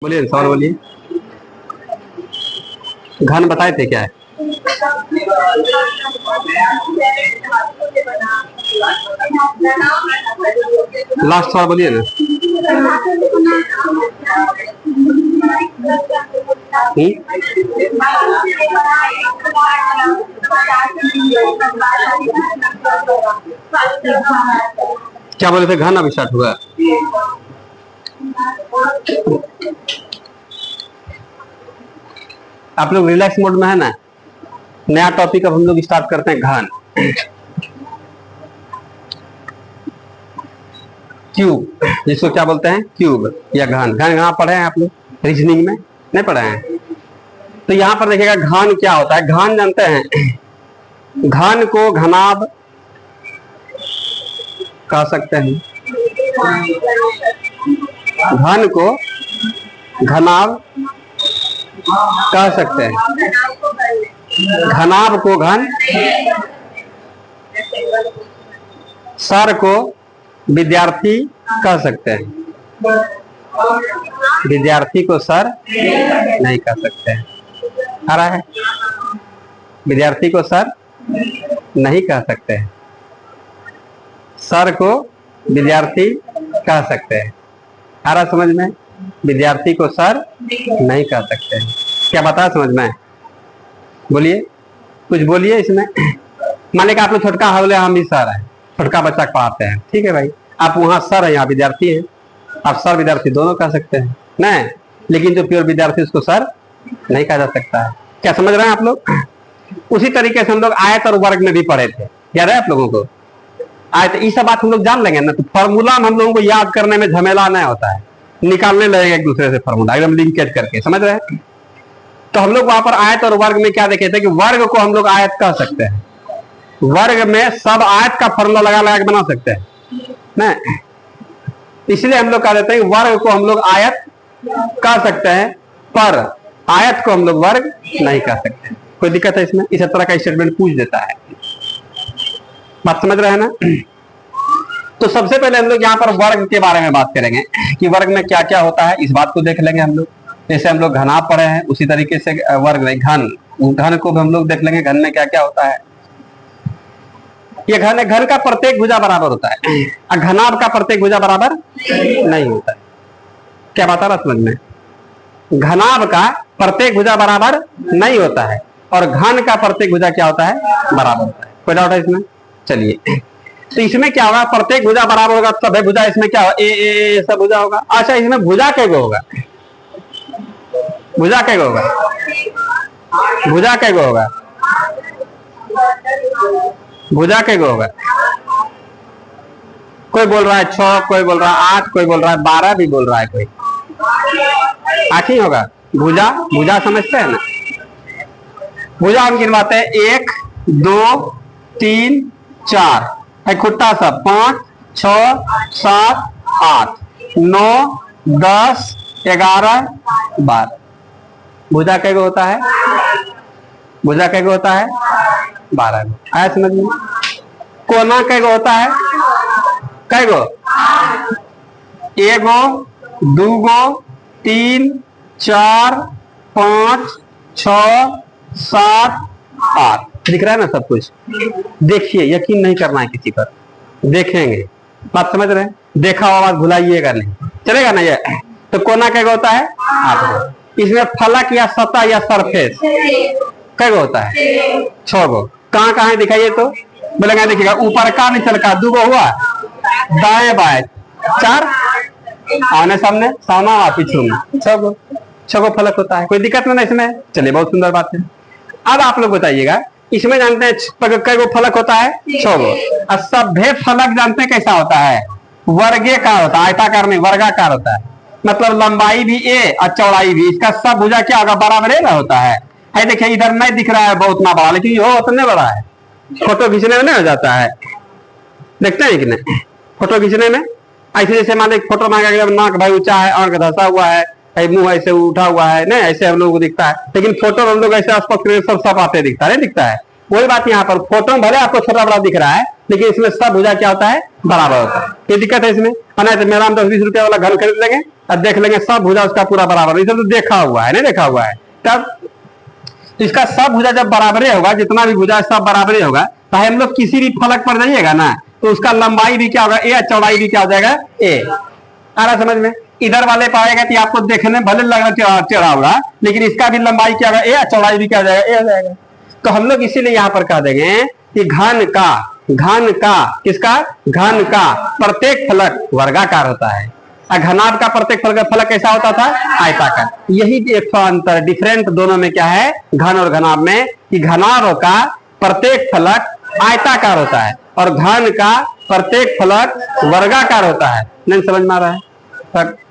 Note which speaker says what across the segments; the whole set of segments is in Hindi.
Speaker 1: बोलिए सवाल बोलिए। घन बताए थे क्या है? लास्ट सवाल बोलिए ना। क्या बोले थे? घन अभी स्टार्ट हुआ। आप लोग रिलैक्स मोड में है ना। नया टॉपिक अब हम लोग स्टार्ट करते हैं। घन क्यूब, जिसको क्या बोलते हैं? क्यूब या घन। घन कहाँ पढ़े हैं आप लोग? रीजनिंग में नहीं पढ़े हैं? तो यहाँ पर देखिएगा घन क्या होता है। घन जानते हैं? घन को घनाभ कह सकते हैं। घन को घनाभ कह सकते हैं। घनाभ को घन, सर को विद्यार्थी कह सकते हैं। विद्यार्थी को सर नहीं कह सकते हैं। आ रहा है? विद्यार्थी को सर नहीं कह सकते हैं। सर को विद्यार्थी कह सकते हैं। आ रहा समझ में? विद्यार्थी को सर नहीं कह सकते हैं। क्या बता समझ में? बोलिए, कुछ बोलिए इसमें। मान लीजिए आप लोग छोटका हवले, हम भी सर है, छोटका बच्चा पढ़ाते हैं, ठीक है भाई। आप वहाँ सर है, यहाँ विद्यार्थी है। आप सर विद्यार्थी दोनों कह सकते हैं नहीं, लेकिन जो प्योर विद्यार्थी उसको सर नहीं कहा जा सकता है। क्या समझ रहे हैं आप लोग? उसी तरीके से हम लोग आयत और वर्ग में भी पढ़े थे, याद है आप लोगों को? आयत, ये सब बात हम लोग जान लेंगे ना, तो फॉर्मूला में हम लोगों को याद करने में झमेला नहीं होता है। निकालने लगेगा एक दूसरे से फॉर्मूला, एकदम लिंकेज करके, समझ रहे हैं? तो हम लोग वहां पर आयत और वर्ग में क्या देखे थे कि वर्ग को हम लोग आयत कह सकते हैं। वर्ग में सब आयत का फॉर्मूला लगा लगा के बना सकते हैं ना, इसलिए हम लोग कह देते हैं कि वर्ग को हम लोग आयत कह सकते हैं, पर आयत को हम लोग वर्ग नहीं कह सकते। कोई दिक्कत है इसमें? इस तरह का स्टेटमेंट पूछ देता है। बात समझ रहे हैं ना? तो सबसे पहले हम लोग यहाँ पर वर्ग के बारे में बात करेंगे कि वर्ग में क्या क्या होता है, इस बात को देख लेंगे हम लोग। जैसे हम लोग घनाभ पढ़े हैं, उसी तरीके से वर्ग में घन, घन को भी हम लोग देख लेंगे, घन में क्या क्या होता है। ये घन है, घन का प्रत्येक भुजा बराबर होता है और घनाभ का प्रत्येक भुजा बराबर नहीं होता है। क्या बता रहा समझ में? घनाभ का प्रत्येक भुजा बराबर नहीं होता है और घन का प्रत्येक भुजा क्या होता है? बराबर होता है। कोई डाउट है इसमें? चलिए, तो इसमें क्या होगा? प्रत्येक भुजा बराबर होगा, सभी भुजा इसमें क्या होगा? ए सब भुजा होगा। अच्छा, इसमें भुजा कैगो होगा? भुजा कैगो होगा? भुजा कैगो होगा? भुजा कैगो होगा? कोई बोल रहा है 6, कोई बोल रहा है 8, कोई बोल रहा है 12 भी बोल रहा है कोई। 8 ही होगा भुजा। भुजा समझते हैं ना? भुजा हम गिनवाते हैं 1 2 3 4 है, खुट्टा सब 5 6 7 8 9 10 11 12। भुजा कैगो होता है? भुजा कैगो होता है? 12 गो। आया समझ में? कोना कैगो होता है? कैगो? 1 गो 2 गो 3 4 5 6 7 8। दिख रहा है ना सब कुछ? देखिए, यकीन नहीं करना है किसी पर, देखेंगे। बात समझ रहे हैं? देखा हुआ बात भुलाइएगा नहीं, चलेगा ना? ये तो कोना कैगो होता है? 8 गो। इसमें फलक या सतह या सरफेस कैगो होता है? 6 गो। कहाँ कहाँ है दिखाइए तो? बोलेंगे देखिएगा, ऊपर का नीचे का 2 गो हुआ, दाएं बाएं 4, आने सामने सामना पीछू में 6 गो। 6 गो फलक होता है। कोई दिक्कत नहीं इसमें? चलिए, बहुत सुंदर बात है। अब आप लोग बताइएगा, इसमें जानते हैं कई गो फलक होता है? 6 गो। और सभ्य फलक जानते हैं कैसा होता है? वर्गाकार होता है, आयताकार नहीं, वर्गाकार होता है। मतलब लंबाई भी a और चौड़ाई भी, इसका सब भुजा क्या होगा? बराबर ना होता है। देखिए, इधर नहीं दिख रहा है बहुत ना बड़ा, लेकिन ये उतने बड़ा है। फोटो खींचने में नहीं हो जाता है? देखते हैं कि नहीं? फोटो खींचने में ऐसे, जैसे मान लीजिए फोटो मांगा, नाक भाई ऊंचा है, आंख धंसा हुआ है, मुंह ऐसे उठा हुआ है, नहीं ऐसे हम लोग को दिखता है। लेकिन फोटो हम लोग ऐसे आसपास सब आते दिखता है, नहीं दिखता है? वही बात यहाँ पर, फोटो में भले आपको छोटा बड़ा दिख रहा है, लेकिन इसमें सब भुजा क्या होता है, बराबर होता है। कोई दिक्कत है इसमें? है तो मेरा हम 10-20 रुपया वाला घन खरीद लेंगे और देख लेंगे सब भुजा उसका पूरा बराबर, इसे तो देखा हुआ है, नहीं देखा हुआ है, तब इसका सब भुजा जब बराबर होगा, जितना भी भुजा सब बराबर होगा, तो हम लोग किसी भी फलक पर जाइएगा ना, तो उसका लंबाई भी क्या होगा, ए, चौड़ाई भी क्या हो जाएगा, ए। आ रहा समझ में? इधर वाले पाएगा कि आपको देखने भले लग रहा चौड़ा होगा, लेकिन इसका भी लंबाई क्या होगा, ए, चौड़ाई भी क्या हो जाएगा, ए हो जाएगा। तो हम लोग इसीलिए यहाँ पर कह देंगे कि घन का किसका, घन का प्रत्येक फलक वर्गाकार होता है, और घनाभ का प्रत्येक फलक कैसा होता था, आयताकार। यही एक अंतर डिफरेंट दोनों में क्या है, घन और घनाभ में, कि घनाभ का प्रत्येक फलक आयताकार होता है और घन का प्रत्येक फलक वर्गाकार होता है। नहीं समझ में आ रहा है?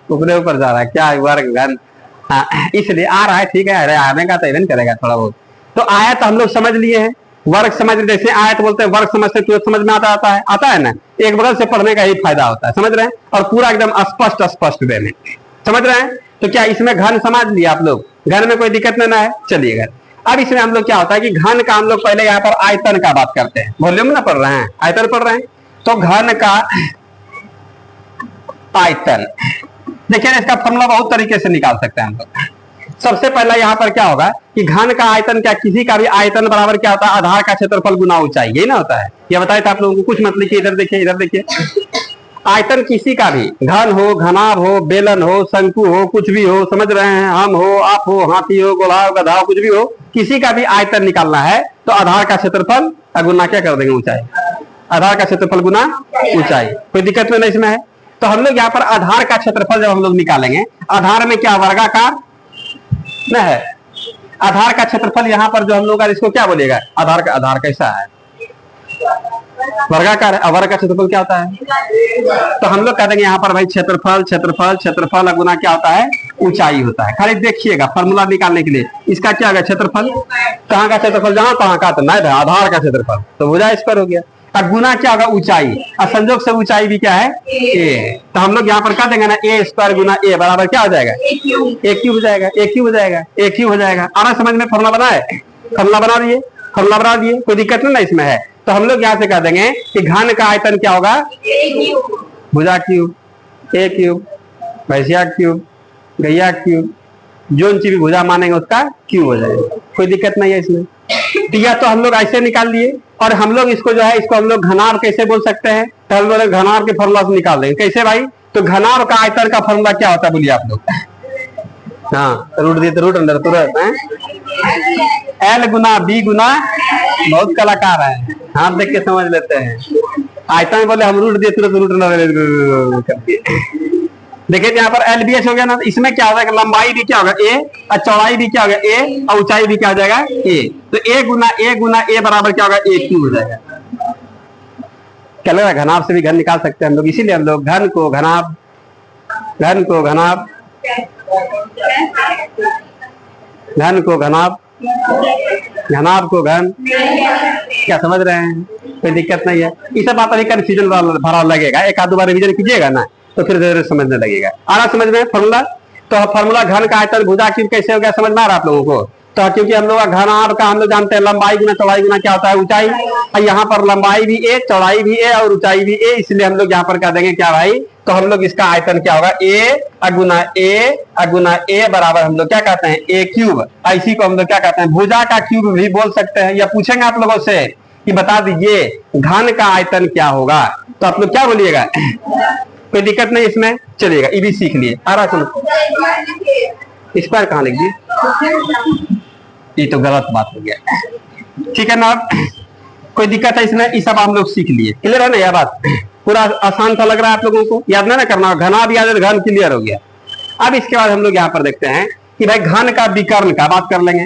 Speaker 1: ऊपर ऊपर जा रहा है क्या, वर्ग घन, हाँ इसलिए आ रहा है, ठीक है, अरे आने का तो इवन करेगा थोड़ा बहुत। तो आयत हम लोग समझ लिए हैं, वर्ग समझ, जैसे आयत बोलते हैं वर्ग समझते तुरंत समझ में आता है ना, एक बगल से पढ़ने का ही फायदा होता है, समझ रहे हैं, और पूरा एकदम स्पष्ट वे में समझ रहे हैं। तो क्या इसमें घन समझ लिया आप लोग, घन में कोई दिक्कत नहीं है, चलिएगा। अब इसमें हम लोग क्या होता है कि घन का हम लोग पहले यहाँ पर आयतन का बात करते हैं, वॉल्यूम ना पढ़ रहे हैं, आयतन पढ़ रहे हैं। तो घन का आयतन, देखिए इसका फॉर्मूला बहुत तरीके से निकाल सकते हैं हम लोग। सबसे पहला यहाँ पर क्या होगा कि घन का आयतन, क्या किसी का भी आयतन बराबर क्या होता है, आधार का क्षेत्रफल गुना ऊंचाई, यही ना होता है। ये बताया था आप लोगों को, कुछ मत लिखिए, इधर देखिए, इधर देखिए। आयतन किसी का भी, घन हो, घनाभ हो, बेलन हो, शंकु हो, कुछ भी हो, समझ रहे हैं, हम हो, आप हो, हाथी हो, गोला हो, गधा हो, कुछ भी हो, किसी का भी आयतन निकालना है तो आधार का क्षेत्रफल गुना क्या कर देंगे, ऊंचाई, आधार का क्षेत्रफल गुना ऊंचाई, कोई दिक्कत नहीं इसमें है। तो हम लोग यहाँ पर आधार का क्षेत्रफल जब हम लोग निकालेंगे, आधार में क्या वर्गाकार न है, आधार का क्षेत्रफल यहाँ पर जो हम लोग इसको क्या बोलेगा, आधार कैसा है, वर्गाकार है, वर्ग का क्षेत्रफल क्या होता है। तो हम लोग कह देंगे यहाँ पर भाई क्षेत्रफल गुना क्या होता है, ऊंचाई होता है। खाली देखिएगा फॉर्मूला निकालने के लिए, इसका क्या होगा, क्षेत्रफल, कहाँ का क्षेत्रफल, जहां कहाँ का, तो नहीं आधार का क्षेत्रफल, तो भुजा इस पर हो गया, और गुना क्या होगा, ऊंचाई, और संयोग से ऊंचाई भी क्या है, ए। तो हम लोग यहाँ पर कह देंगे ना, ए स्क्वायर गुना ए बराबर क्या हो जाएगा, ए क्यूब हो जाएगा, ए क्यूब हो जाएगा, ए क्यूब हो जाएगा। आना समझ में, फॉर्मूला बनाए, फॉर्मूला बना दिए, कोई दिक्कत नहीं ना इसमें है। तो हम लोग यहाँ से कह देंगे कि घन का आयतन क्या होगा, भुजा क्यूब, ए क्यूब, भैंसिया क्यूब, गैया क्यूब, जो चीज भी भुजा मानेंगे उसका क्यूब हो जाएगा, कोई दिक्कत नहीं है इसमें। या तो हम लोग ऐसे निकाल लिए, और हम लोग इसको जो है, इसको हम लोग घनाभ कैसे बोल सकते हैं, तो हम लोग घनाभ के फॉर्मूला से निकाल देंगे। कैसे भाई, तो घनाभ का आयतन का फॉर्मूला क्या होता है, बोलिए आप लोग। हाँ रूट दिए तो रूट अंदर तुरंत है, एल गुना बी गुना, बहुत कलाकार है, हाथ देख के समझ लेते हैं। आयतन बोले हम रूट दिए तुरंत रूट अंदर, देखिए यहाँ पर एल बी एच हो गया ना, इसमें क्या होगा, लंबाई भी क्या होगा, ए, और चौड़ाई भी क्या होगा, ए, और ऊंचाई भी क्या हो जाएगा, ए। तो ए गुना ए बराबर क्या होगा, ए क्यूब हो जाएगा। क्या लग रहा है, घनाभ से भी घन निकाल सकते हैं हम लोग, इसीलिए हम लोग घन को घनाभ, घन को घनाभ, घन को घनाभ, घनाभ को घन, क्या समझ रहे हैं, कोई दिक्कत नहीं है। ये सब बात अभी कंफ्यूजन भरा लगेगा, एक आध बार रिवीजन कीजिएगा ना तो फिर धीरे समझने लगेगा। आ रहा समझ में फॉर्मूला, तो फॉर्मूला घन का आयतन भुजा क्यूब कैसे हो गया, समझ में आ रहा आप लोगों को। तो क्योंकि हम लोग घनाभ का हम लोग जानते हैं लंबाई गुना चौड़ाई गुना क्या होता है, ऊंचाई, और यहाँ पर लंबाई भी ए, चौड़ाई भी ए, और ऊंचाई भी ए, इसलिए हम लोग यहाँ पर कह देंगे क्या भाई, तो हम लोग इसका आयतन क्या होगा, ए अगुना ए बराबर हम लोग क्या कहते हैं, ए क्यूब। इसी को हम लोग क्या कहते हैं, भुजा का क्यूब भी बोल सकते हैं। या पूछेंगे आप लोगों से कि बता दीजिए घन का आयतन क्या होगा, तो आप लोग क्या बोलिएगा, कोई दिक्कत नहीं इसमें, चलिएगा, ये भी सीख लिए। आ रहा सुनो, स्क्वायर कहाँ लिख दिए, ये तो गलत बात हो गया, ठीक है ना। कोई दिक्कत है इसमें, ये सब हम लोग सीख लिए, क्लियर है ना, यह बात पूरा आसान सा लग रहा है आप लोगों को, याद ना करना, घना भी याद है, घन क्लियर हो गया। अब इसके बाद हम लोग यहाँ पर देखते हैं कि भाई घन का विकर्ण का बात कर लेंगे,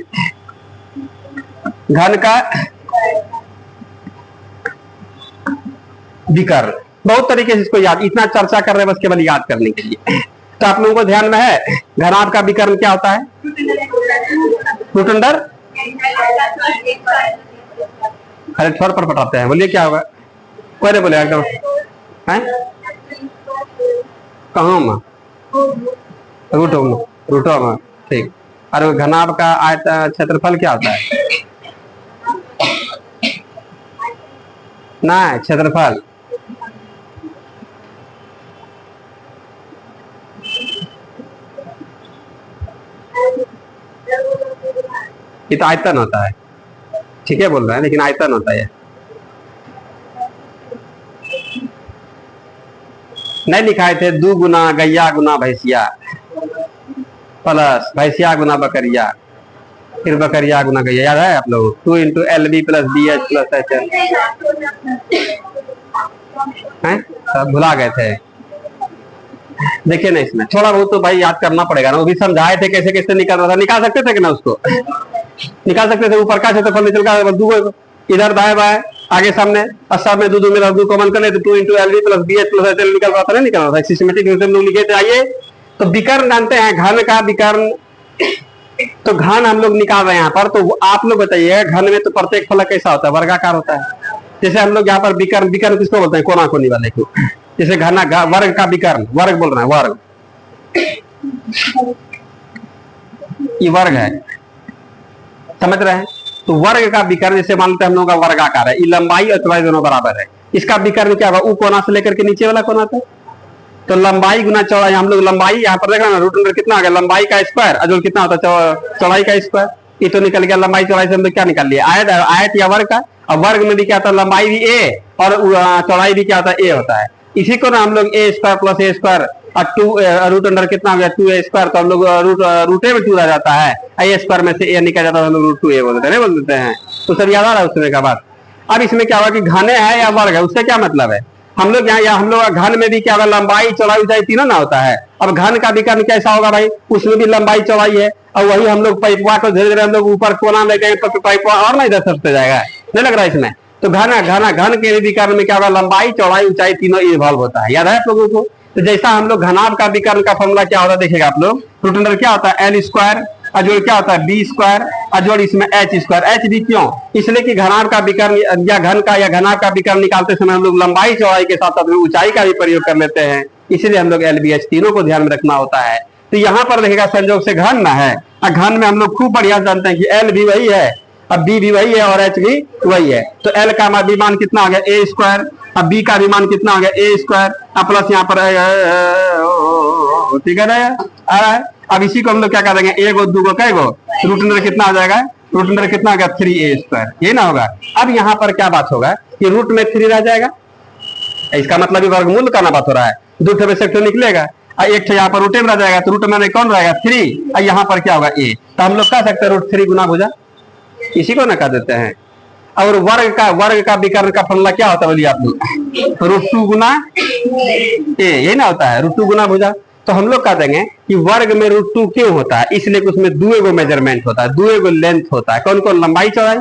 Speaker 1: घन का विकर्ण, बहुत तरीके से इसको याद, इतना चर्चा कर रहे हैं बस केवल याद करने के लिए। तो आप लोगों को ध्यान में है घनाभ का विकर्ण क्या होता है, रूट अंडर, अरे छोर पर पटाते हैं, बोलिए क्या होगा, कोई नहीं बोले एकदम है, कहाँ में रूटो में, ठीक। और घनाभ का आयतन क्षेत्रफल क्या होता है, ना क्षेत्रफल। ये तो आयतन होता है, ठीक है बोल रहे हैं, लेकिन आयतन होता है। नहीं लिखाए थे 2 गुना गैया गुना भैंसिया प्लस भैंसिया गुना बकरिया, फिर बकरिया गुना गैया, याद है आप लोग? 2 into L B plus B H plus H L है, सब भुला गए थे। देखिए ना, इसमें थोड़ा बहुत तो भाई याद करना पड़ेगा ना, वो भी समझाए थे कैसे कैसे निकाल रहा था, निकाल सकते थे कि ना उसको निकाल सकते थे। ऊपर का क्षेत्रफल निकल का दू इधर दाएं बाएं आगे सामने, और सब में 2 में 2 कॉमन कर ले तो 2 into L B plus B H plus H L निकल रहा था, नहीं निकल रहा था? सिस्टमेटिक रूप से हम लोग लिखे थे। आइए तो विकर्ण जानते हैं, घन का विकर्ण, तो घन हम लोग निकाल रहे हैं यहाँ पर। तो आप लोग बताइए घन में तो प्रत्येक फलक कैसा होता है? वर्गाकार होता है। जैसे हम लोग यहाँ पर विकर्ण, विकर्ण किसको बोलते हैं? कोना कोनी वाले को। जैसे घना वर्ग का विकर्ण, वर्ग बोल रहे हैं, वर्ग ये वर्ग है, समझ रहे हैं? तो वर्ग का विकर्ण जैसे मान लेते हैं हम लोगों का वर्गाकार है, ये लंबाई और चौड़ाई दोनों बराबर है। इसका विकर्ण क्या होगा? ऊ कोना से लेकर के नीचे वाला कोना तक, तो लंबाई गुना चौड़ाई। हम लोग लंबाई यहाँ पर देख रहे हैं, रूट अंडर कितना आ गया? लंबाई का स्क्वायर, अजोल कितना होता है? चौड़ाई का स्क्वायर। ये तो निकल गया लंबाई चौड़ाई से हम लोग क्या निकाल लिया? आयत, आयत या वर्ग का। और वर्ग में भी क्या होता है? लंबाई भी ए और चौड़ाई भी क्या होता है? ए होता है। इसी को ना हम लोग ए स्क्वायर प्लस ए स्क्वायर और 2 रूट अंडर कितना हो गया? 2a स्क्वायर, तो हम लोग रूटे में 2 रह जाता है, ए स्क्वायर में से ए निकल जाता है, हम लोग रूट 2a बोल देते हैं, नहीं बोल देते हैं? तो सब याद आ रहा है उसमें का बात। अब इसमें क्या हुआ कि घने है या वर्ग है, उससे क्या मतलब है? हम लोग यहाँ हम लोग घन में भी क्या होगा? लंबाई चौड़ाई ऊंचाई तीनों ना होता है। अब घन का विकर्ण कैसा होगा भाई? उसमें भी लंबाई चौड़ाई है, और वही हम लोग पाइपवा को धीरे धीरे हम लोग ऊपर कोना ले जाएंगे तो पाइपवा और ना इधर सरते जाएगा, नहीं लग रहा है इसमें? तो घन के विकर्ण में क्या होगा? लंबाई चौड़ाई ऊंचाई तीनों इन्वॉल्व होता है, याद है आप लोगों को? तो जैसा हम लोग घनाभ का विकर्ण का फॉर्मूला क्या होता है देखिएगा आप लोग, रूट अंडर क्या होता है? एल स्क्वायर, अजोड़ क्या होता है? बी स्क्वायर, अजोड़ इसमें एच स्क्वायर। एच भी क्यों? इसलिए कि घनाभ का विकर्ण या घन का या घनाभ का विकर्ण निकालते समय हम लोग लंबाई चौड़ाई के साथ साथ ऊंचाई का भी प्रयोग कर लेते हैं, इसलिए हम लोग एल बी एच तीनों को ध्यान में रखना होता है। तो यहाँ पर देखिएगा संयोग से घन ना है, और घन में हम लोग खूब बढ़िया जानते हैं कि एल भी वही है, अब बी भी वही है और एच भी वही है। तो एल का विमान कितना आ गया? ए स्क्वायर, अब बी का विमान कितना आ गया? ए स्क्वायर, प्लस यहाँ पर ठीक है आ रहा है। अब इसी को हम लोग क्या करेंगे? एक और दो कै गो, रूट अंडर कितना आ जाएगा? रूट अंडर कितना आ गया? 3a स्क्वायर, ये ना होगा। अब यहाँ पर क्या बात होगा कि रूट में 3 रह जाएगा, इसका मतलब वर्गमूल का ना बात हो रहा है, 2 में से एक निकलेगा, एक यहाँ पर रूट में रह जाएगा, तो रूट में कौन रहेगा? 3, और यहाँ पर क्या होगा? ए। तो हम लोग कह सकते हैं रूट 3 गुना भुजा, इसी को ना कह देते हैं। और वर्ग का विकर्ण का फॉर्मूला क्या होता है बोलिए आप लोग? रूट 2 गुना ए, यही ना होता है, रूट 2 गुना भुजा। तो हम लोग कह देंगे कि वर्ग में रूट 2 क्यों होता है? इसलिए उसमें 2 मेजरमेंट होता है, 2 लेंथ होता है। कौन कौन? लंबाई चौड़ाई,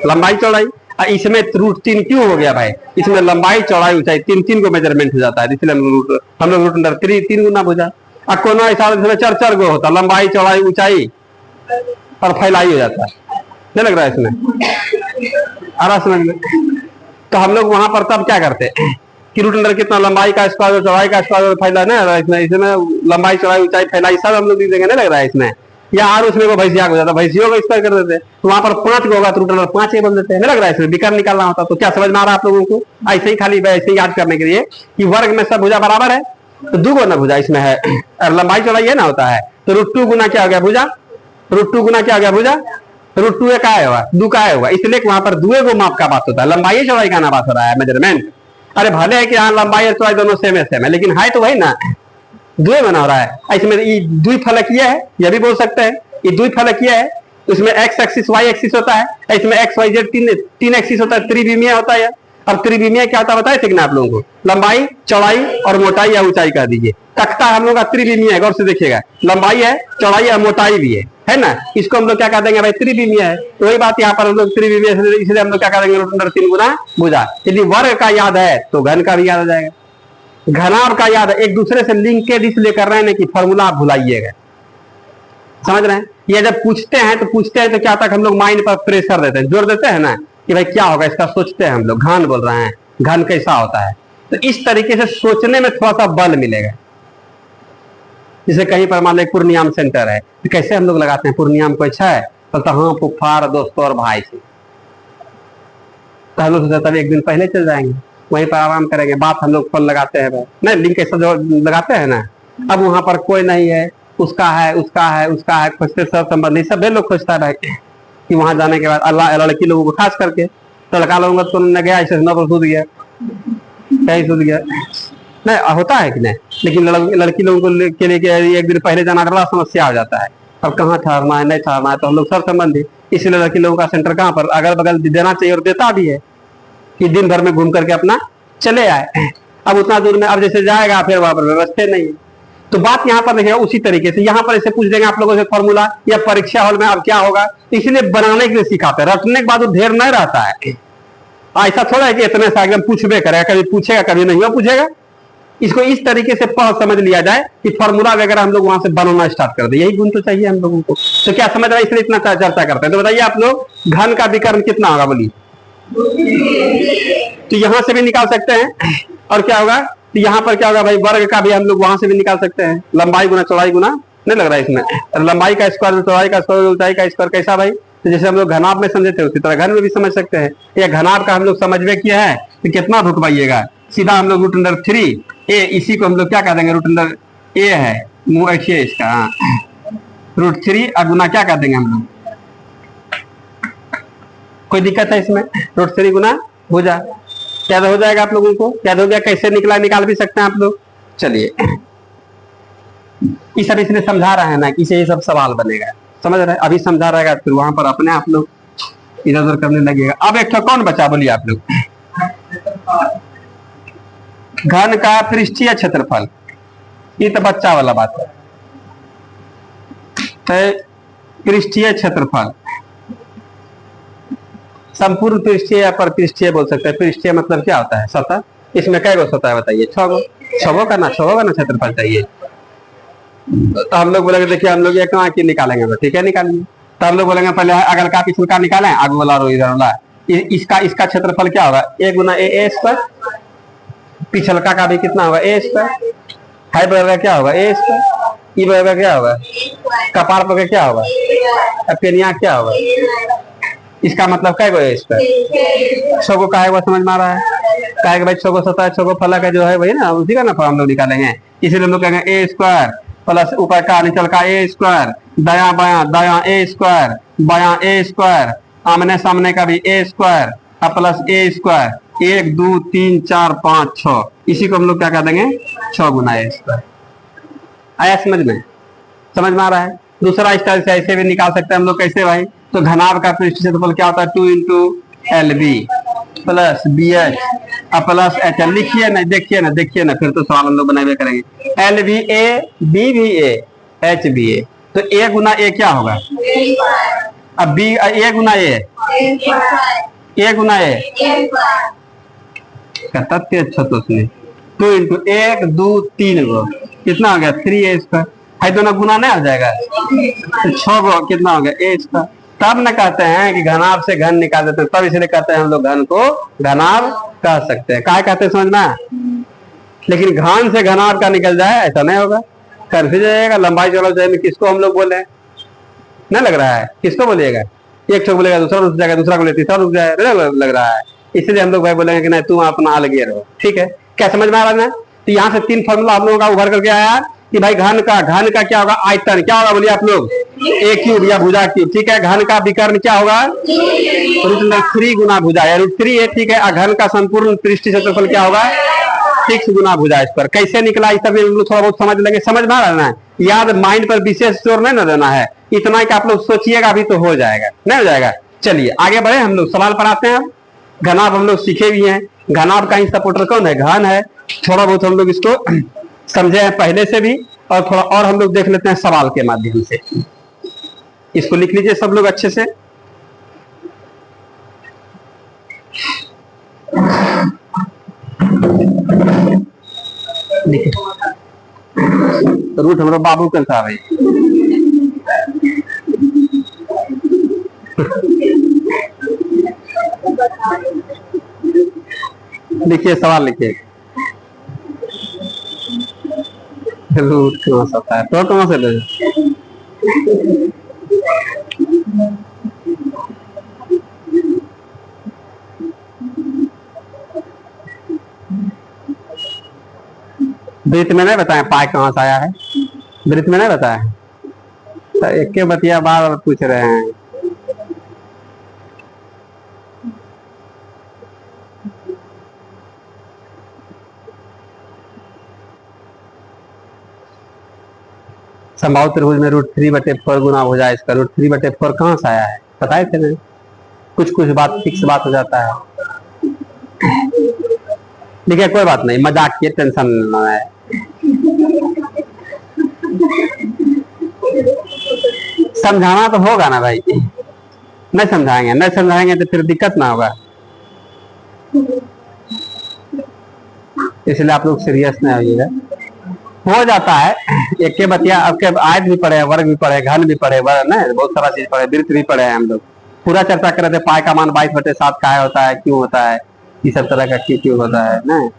Speaker 1: लंबाई चौड़ाई। इसमें रूट 3 क्यों हो गया भाई? इसमें लंबाई चौड़ाई ऊंचाई 3 को मेजरमेंट हो जाता है, इसलिए हम लोग रूट अंडर 3 गुना भुजा। और कोनो ऐसा इसमें 4 गो होता है, लंबाई चौड़ाई ऊंचाई और फैलाई हो जाता है, नहीं लग रहा है इसमें? आ रहा समझ में? तो हम लोग वहां पर तब क्या करते कि रूट अंडर कितना? लंबाई का स्क्वायर चौड़ाई का स्क्वायर फैला ना, इसमें लंबाई चौड़ाई ऊंचाई फैलाई सब हम लोग लिख देंगे, नहीं लग रहा है इसमें? या और उसमें को भैंसिया हो जाता, भैंसियों को स्क्वायर कर देते, तो वहां पर 5 को होगा तो रूट अंडर 5 बोल देते हैं, नहीं लग रहा है इसमें? विकर्ण निकालना होता। तो क्या समझ में आ रहा है आप लोगों को? ऐसे ही खाली ऐसे ही याद करने के लिए कि वर्ग में सब भुजा बराबर है, तो 2 गुना भुजा इसमें है, और लंबाई चौड़ाई ये ना होता है, तो रूट 2 गुना क्या हो गया? भुजा। रूट 2 गुना क्या हो गया? भुजा। रूट 2 का है हुआ, 2 का है हुआ, इसलिए वहां पर 2 माप का बात होता है, लंबाई चौड़ाई का ना बात हो रहा है, मेजरमेंट। अरे भले है कि यहाँ लंबाई और चौड़ाई दोनों सेम है, लेकिन है तो वही ना, 2 बना हो रहा है। इसमें ये 2 फलकीय है, यह भी बोल सकते हैं, ये 2 फलकीय है, इसमें एक्स एक्सिस वाई एक्सिस होता है, इसमें एक्स वाई जेड 3 एक्सिस होता है, त्रिविमीय होता है। अब त्रिविमीय क्या होता है बताए थे कि ना आप लोगों को? लंबाई चौड़ाई और मोटाई या ऊंचाई कह दीजिए। तख्ता हम लोग का त्रिविमीय है, गौर से देखिएगा, लंबाई है चौड़ाई है मोटाई भी है ना? इसको हम लोग क्या कह देंगे भाई? त्रिविमीय है। तो वही बात यहाँ पर हम लोग त्रिविमीय, इसलिए हम लोग क्या करेंगे? रूट अंडर 3 गुना भुजा। यदि वर्ग का याद है तो घन का भी याद आ जाएगा, घनाभ का याद है। एक दूसरे से लिंकेज इसलिए कर रहे हैं कि फॉर्मूला आप भुलाइएगा, समझ रहे हैं? ये जब पूछते हैं तो क्या तक हम लोग माइंड पर प्रेशर देते हैं, जोर देते हैं ना कि भाई क्या होगा इसका, सोचते हैं हम लोग। घन बोल रहे हैं, घन कैसा होता है? तो इस तरीके से सोचने में थोड़ा सा बल मिलेगा। जैसे कहीं पर मान लो पूर्णियाम सेंटर है, तो कैसे हम लोग लगाते हैं? पूर्णियाम को अच्छा है, तो हाँ पुफार दोस्तों और भाई से, तो हम लोग सोचा तब एक दिन पहले चल जाएंगे, वहीं पर आराम करेंगे, बात हम लोग फोन लगाते हैं भाई नहीं, लिंक कैसे जो लगाते हैं ना। अब वहां पर कोई नहीं है, उसका है उसका है उसका है, खोजते सब संबंधी सब लोग खोजता रहे कि वहां जाने के बाद अल्लाह लड़की लोगों को खास करके, तो लड़का लोगों को तो गया ऐसे नौ पर सूद गया, कहीं सूद गया नहीं होता है कि नहीं। लेकिन लड़की लोगों को के लिए एक दिन पहले जाना बड़ा समस्या हो जाता है, अब कहाँ ठहरना है नहीं ठहरना है, तो हम लोग सब संबंधी इसलिए लड़की लोगों का सेंटर कहाँ पर अगल बगल देना चाहिए और देता भी है कि दिन भर में घूम करके अपना चले आए। अब उतना दूर में अब जैसे जाएगा फिर वहां पर व्यवस्था नहीं है, तो बात यहाँ पर देखिएगा उसी तरीके से यहाँ पर ऐसे पूछ देंगे आप लोगों से फॉर्मूला या परीक्षा हॉल में अब क्या होगा, इसलिए बनाने के लिए सिखाते हैं, रटने के बाद वो ढेर नहीं रहता है। ऐसा थोड़ा है कि इतने सा एकदम पूछबे करेगा, कभी पूछेगा कभी नहीं पूछेगा। इसको इस तरीके से पढ़ समझ लिया जाए कि फॉर्मूला वगैरह हम लोग वहां से बनाना स्टार्ट कर दे, यही गुण तो चाहिए हम लोगों को। तो क्या समझ रहा है, इसलिए इतना चर्चा करते हैं। तो बताइए आप लोग घन का विकर्ण कितना होगा बोलिए, तो यहां से भी निकाल सकते हैं, और क्या होगा तो यहाँ पर क्या होगा भाई, वर्ग का भी हम लोग वहां से भी निकाल सकते हैं, लंबाई गुना चौड़ाई गुना, नहीं लग रहा है इसमें, लंबाई का स्क्वायर चौड़ाई का स्क्वायर ऊंचाई का स्क्वायर, कैसा भाई, तो जैसे हम लोग घनाभ में समझे थे उसी तरह घन में भी समझ सकते हैं। या घनाभ का हम लोग समझ में किया है तो कितना रुकवाइएगा, सीधा हम लोग √3 ए, इसी को हम लोग क्या कह देंगे √a है मुंह ऐसे इसका √3 और गुना क्या कर देंगे हम लोग, कोई दिक्कत है इसमें, √3 गुना भुजा, क्या हो जाएगा आप लोगों को, क्या हो गया, कैसे निकला निकाल भी सकते हैं आप लोग। चलिए ये सब इसलिए समझा रहे हैं ना कि इसे ये सब सवाल बनेगा, समझ रहे हैं, अभी समझा रहेगा फिर वहां पर अपने आप लोग इधर उधर करने लगेगा। अब एक तो कौन बचा बोलिए आप लोग, घन का पृष्ठीय क्षेत्रफल, ये तो बच्चा वाला बात है, तो पृष्ठीय क्षेत्रफल संपूर्ण पृष्ठीय या परपृष्ठीय बोल सकते हैं। पृष्ठीय मतलब क्या होता है, सतह, इसमें कै गो सतह है बताइए, 6 गो, 6 गो का ना क्षेत्रफल चाहिए। तो हम लोग बोलेंगे देखिए हम लोग एक की निकालेंगे, तो ठीक है निकालेंगे, तो हम लोग बोलेंगे पहले अगल का पिछल का निकालें, आगे वाला और इधर वाला, इसका क्षेत्रफल क्या होगा, a गुना ए स्क्वायर, पिछलका का भी कितना होगा a स्क्वायर, हाई बराबर क्या होगा a स्क्वायर, ई बराबर क्या होगा, कपार पर क्या होगा, पेनिया क्या होगा, इसका मतलब क्या है स्क्वायर, 6 को का समझ में आ रहा है, क्या भाई 6 को सतह 6 को फलक है जो है वही ना, उसी का ना हम लोग निकालेंगे, इसीलिए हम लोग कहेंगे ए स्क्वायर प्लस ऊपर का नीचे का ए स्क्वायर, दाया बाया ए स्क्वायर, बाया ए स्क्वायर, आमने सामने का भी ए स्क्वायर प्लस ए स्क्वायर, 1 2 3 4 5 6, इसी को हम लोग क्या कर देंगे 6 गुना ए स्क्वायर। आया समझ में आ रहा है। दूसरा स्टाइल से ऐसे भी निकाल सकते हैं हम लोग, कैसे भाई, तो घनाभ का पृष्ठ क्षेत्रफल क्या होता है 2 × LB plus BH plus H, लिखिए ना देखिए ना फिर तो सवाल हम लोग बनाए करेंगे, LBA BBA HBA, तो A गुना A क्या होगा, अब B A Guna A Guna A का तथ्य अच्छा, तो उसमें 2 × 1 2 3 गो कितना हो गया 3A स्क्वायर, है दोनों गुना नहीं हो जाएगा, तो 6 गो कितना हो गया A स्क्वायर। तब न कहते हैं कि घनाभ से घन निकाल देते हैं, तब इसलिए कहते हैं हम लोग घन को घनाभ कह सकते हैं, क्या कहते हैं समझ में। लेकिन घन से घनाभ का निकल जाए ऐसा नहीं होगा, कंफ्यूज जाएगा, लंबाई चौड़ाई में किसको हम लोग बोले नहीं लग रहा है, किसको बोलिएगा, एक छोड़ बोलेगा दूसरा रुक जाएगा, दूसरा बोले तीसरा रुक जाएगा, लग रहा है, इसलिए हम लोग भाई बोलेंगे कि नहीं तुम अपना अलग रहो, ठीक है, क्या समझ में आ रहा है। तो यहाँ से 3 फॉर्मूला हम लोगों का उभर करके आया कि भाई घन का क्या होगा, आयतन क्या होगा बोलिए आप लोग, a क्यूब या भुजा क्यूब, ठीक है। घन का विकर्ण क्या होगा √3 गुना भुजा या √3 है, ठीक है। घन का संपूर्ण पृष्ठीय क्षेत्रफल क्या होगा 6 गुना भुजा इस पर, कैसे निकला इस सब लोग थोड़ा बहुत समझ लेंगे, समझ में आ रहा है, याद माइंड पर विशेष जोर नहीं न देना है, इतना कि आप लोग सोचिएगा अभी तो हो जाएगा, नहीं हो जाएगा। चलिए आगे बढ़े, हम लोग सवाल पर आते हैं। घनाभ हम लोग सीखे भी हैं, घनाभ का ही सपोर्टर कौन है, घन है। थोड़ा बहुत हम लोग इसको समझे हैं पहले से भी, और थोड़ा और हम लोग देख लेते हैं सवाल के माध्यम से। इसको लिख लीजिए सब लोग अच्छे से। रूट हमारा बाबू कल था भाई। लिखिए सवाल लिखिए, रूट कहाँ से आता है, तो कहाँ से ले वृत्त में नहीं बताया पाए कहाँ से आया है, वृत्त में नहीं बताया है, तो एक के बतिया बार बार पूछ रहे हैं। समबाहु त्रिभुज में √3/4 गुना हो जाए, इसका √3/4 कहाँ से आया है, बताए थे नहीं। कुछ कुछ बात फिक्स बात हो जाता है। देखिए कोई बात नहीं, मजाक किए, टेंशन ना है। समझाना तो होगा ना भाई, नहीं समझाएंगे, नहीं समझाएंगे तो फिर दिक्कत ना होगा, इसलिए आप लोग सीरियस नहीं होइएगा। हो जाता है, एक के बतिया आपके आयत भी पढ़े, वर्ग भी पढ़े, घन भी पढ़े, नहीं बहुत सारा चीज पढ़े, वृत्त भी पढ़े हैं हम लोग, पूरा चर्चा कर रहे थे पाई का मान 22/7 का होता है, क्यों होता है, ये सब तरह का क्यों क्यों होता है ना।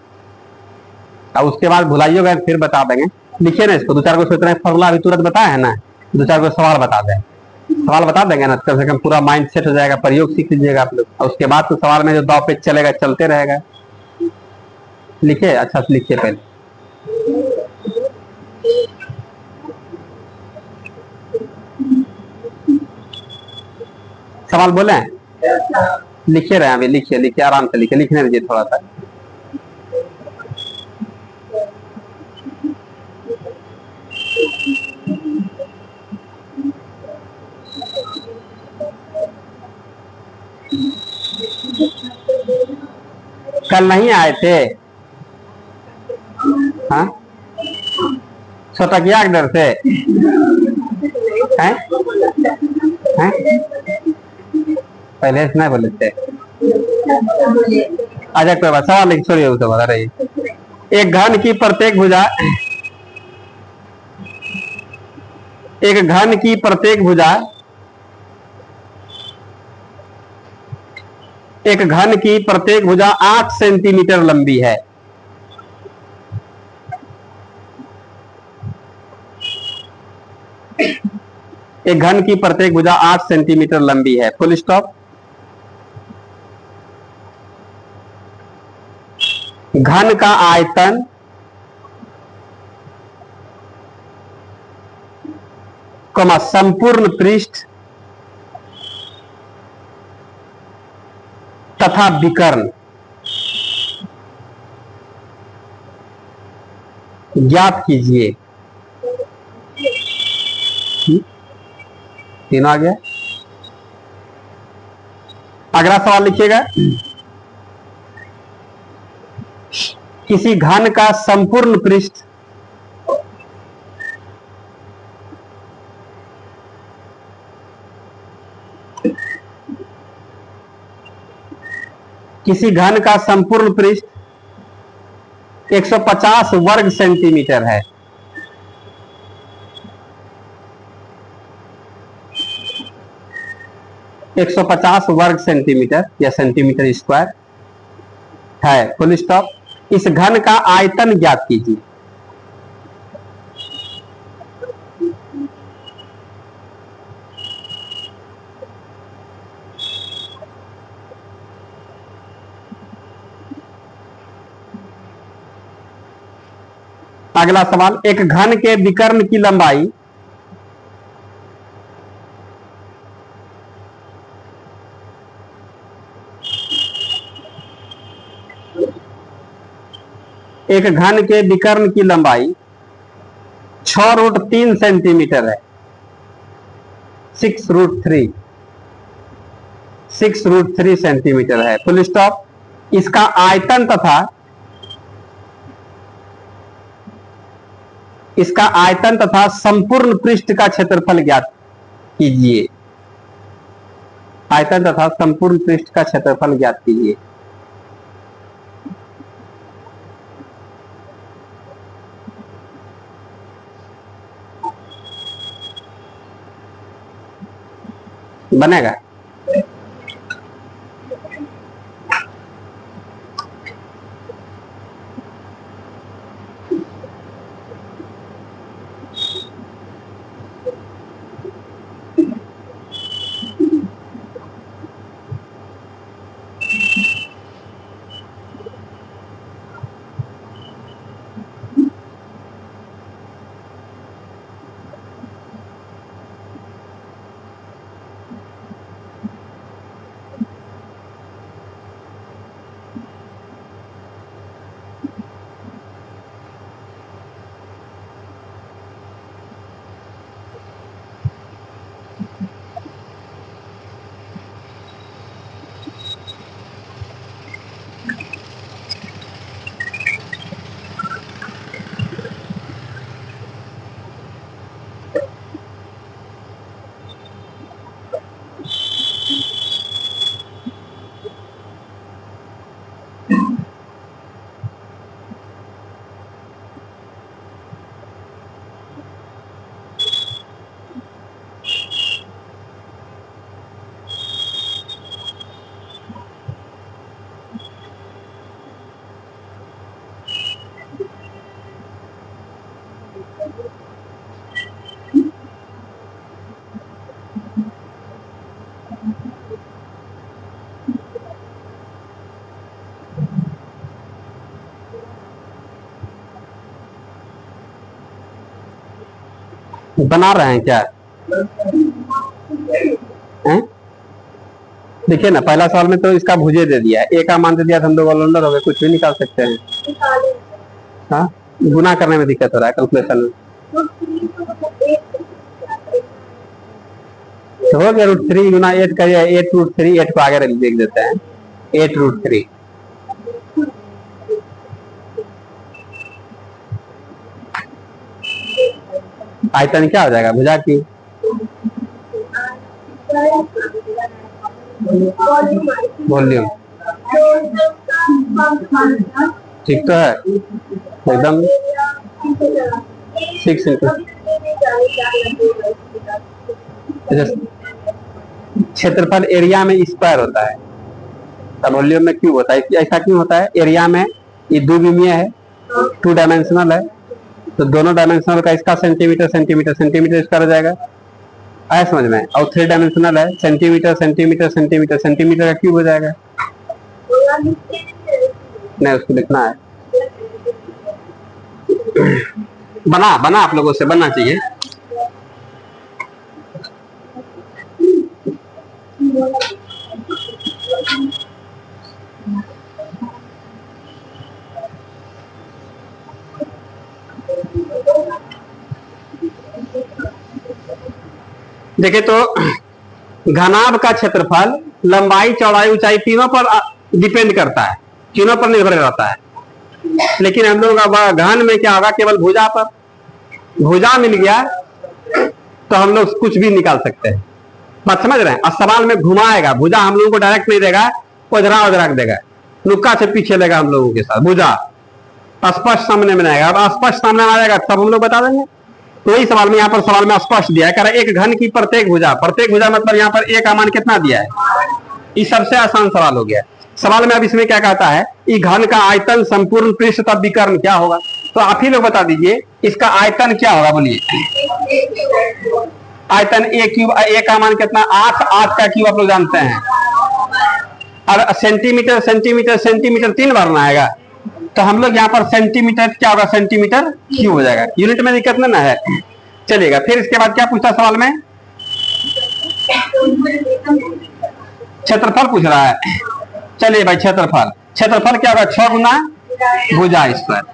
Speaker 1: अब उसके बाद भुलाइएगा फिर बता देंगे। लिखिए ना इसको, 2-4 को सोच रहे हैं फॉर्मूला अभी तुरंत बताया है ना, 2-4 को सवाल बता दें, सवाल बता देंगे ना, कम से कम पूरा माइंड सेट हो जाएगा, प्रयोग सीख लीजिएगा आप लोग, और उसके बाद तो सवाल में जो दाव पेच चलेगा चलते रहेगा। लिखिए, अच्छा से लिखिए पहले। सवाल बोले, लिखे रहे अभी, लिखिए लिखिए आराम से लिखिए, लिखने दीजिए थोड़ा सा। कल नहीं आए थे, हाँ छोटकिया के डर से हैं? हैं? पहले से नहीं बोले थे। अच्छा कोई बात, सवाल लिख छोड़िए, उसे बता रही। एक घन की प्रत्येक भुजा, एक घन की प्रत्येक भुजा, एक घन की प्रत्येक भुजा 8 सेंटीमीटर लंबी है। एक घन की प्रत्येक भुजा 8 सेंटीमीटर लंबी है, फुल स्टॉप। घन का आयतन कमा संपूर्ण पृष्ठ तथा विकर्ण ज्ञात कीजिए। तीनों आ गया। अगला सवाल लिखिएगा, किसी घन का संपूर्ण पृष्ठ किसी घन का संपूर्ण पृष्ठ 150 वर्ग सेंटीमीटर है। एक 150 वर्ग सेंटीमीटर या सेंटीमीटर स्क्वायर है, फुल स्टॉप। इस घन का आयतन ज्ञात कीजिए। अगला सवाल, एक घन के विकर्ण की लंबाई एक घन के विकर्ण की लंबाई 6√3 सेंटीमीटर है, 6√3 6√3 सेंटीमीटर है, फुल स्टॉप। इसका आयतन तथा संपूर्ण पृष्ठ का क्षेत्रफल ज्ञात कीजिए। आयतन तथा संपूर्ण पृष्ठ का क्षेत्रफल ज्ञात कीजिए। बनेगा? बना रहे हैं क्या? हैं? देखिए ना, पहला सवाल में तो इसका भुजे दे दिया है, ए का मान दे दिया, हम लोग ऑलराउंडर हो गए, कुछ भी निकाल सकते हैं। हाँ, गुना करने में दिक्कत हो रहा है, कैलकुलेशन में। तो हो गया √3 गुना 8 का, 8√3, 8 को आगे लिख देते हैं, 8√3। आयतन क्या हो जाएगा भुजा की? वॉल्यूम। ठीक तो है एकदम। 6 इंटू क्षेत्रफल एरिया में स्क्वायर होता है, वॉल्यूम में क्यूब होता है। ऐसा क्यों होता है? एरिया में ये द्विविमीय है, 2 डायमेंशनल है, तो दोनों डायमेंशनल का इसका सेंटीमीटर सेंटीमीटर सेंटीमीटर स्क्वायर हो जाएगा, आया समझ में? और 3 डायमेंशनल है, सेंटीमीटर सेंटीमीटर सेंटीमीटर सेंटीमीटर का क्यूब हो जाएगा। नहीं, उसको लिखना है। बना आप लोगों से बनना चाहिए। देखे तो घनाभ का क्षेत्रफल लंबाई चौड़ाई ऊंचाई तीनों पर डिपेंड करता है, तीनों पर निर्भर रहता है। लेकिन हम लोग अब घन में क्या होगा? केवल भुजा पर, भुजा मिल गया तो हम लोग कुछ भी निकाल सकते हैं। बात समझ रहे हैं? और सवाल में घुमाएगा, भुजा हम लोगों को डायरेक्ट नहीं देगा, उधरा उधरा देगा, नुक्का से पीछे लेगा हम लोगों के साथ। भुजा स्पष्ट सामने में आएगा, अब स्पष्ट सामने आ जाएगा तब हम लोग बता देंगे। तो वही सवाल में, यहाँ पर सवाल में स्पष्ट दिया है, कह रहा है एक घन की प्रत्येक भुजा मतलब यहाँ पर ए का मान कितना दिया है? ये सबसे आसान सवाल हो गया। सवाल में अब इसमें क्या कहता है? ई घन का आयतन संपूर्ण पृष्ठ तब विकर्ण क्या होगा? तो आप ही लोग बता दीजिए इसका आयतन क्या होगा, बोलिए। आयतन ए क्यूब, ए का मान कितना? 8, 8 का क्यूब आप लोग जानते हैं। और सेंटीमीटर सेंटीमीटर सेंटीमीटर 3 बार ना आएगा, तो हम लोग यहाँ पर सेंटीमीटर क्या होगा? सेंटीमीटर क्यूब हो जाएगा। यूनिट में दिक्कत ना है, चलिएगा। फिर इसके बाद क्या पूछता सवाल में? क्षेत्रफल पूछ रहा है। चलिए भाई, क्षेत्रफल क्या होगा? 6 गुना भुजा स्क्वायर।